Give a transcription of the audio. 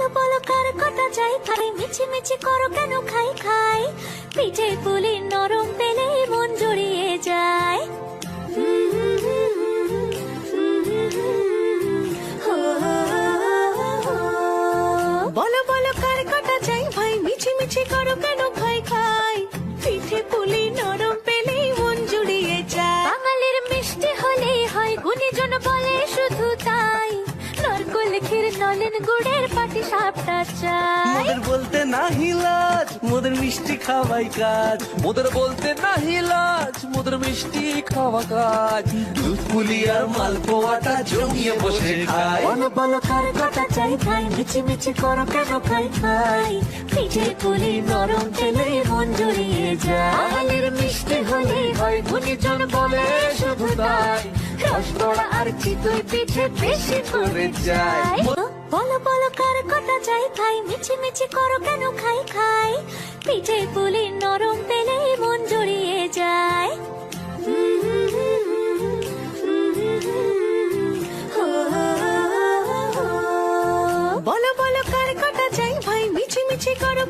বলো বলো কার কটা চাই খাই, মিছি মিছি করো কেন খাই খাই, পিঠে পুলি নরম পেলে মন জড়িয়ে যায়। বলো বলো কার কটা চাই ভাই, মিছি মিছি করো কেন খাই খাই, পিঠে পুলি নরম পেলে মন জুড়িয়ে যায়। বাঙালির মিষ্টি হলেই হয়, গুণীজন বলে শুধু তাই, নরকোল ক্ষীর নলেন গুড়ের পাটি সাপটা চাই। মোদের বলতে নাহি লাজ, মোদের মিষ্টি খাওয়াই কাজ। মোদের বলতে নাহি লাজ, মোদের মিষ্টি খাওয়া কাজ। দুধ পুলি আর মালপোয়াটা জমিয়ে বসে খায়। বলো বলো কার কটা চাই ভাই, মিছি মিছি করো কেন খাই খাই, পিঠে পুলি নরম পেলে মন জড়িয়ে যায়। বাঙালির মিষ্টি হলেই হয়, গুণীজন বলে শুধু তাই, রসগোড়া আর চিতই পিঠে বেশি করে যায়। বলো বলো কার কটা চাই খাই, মিছি মিছি করো কেন খাই খাই, পিঠে পুলি নরম পেলে মন জড়িয়ে যায়। বলো বলো কার কটা চাই ভাই, মিছি মিছি করো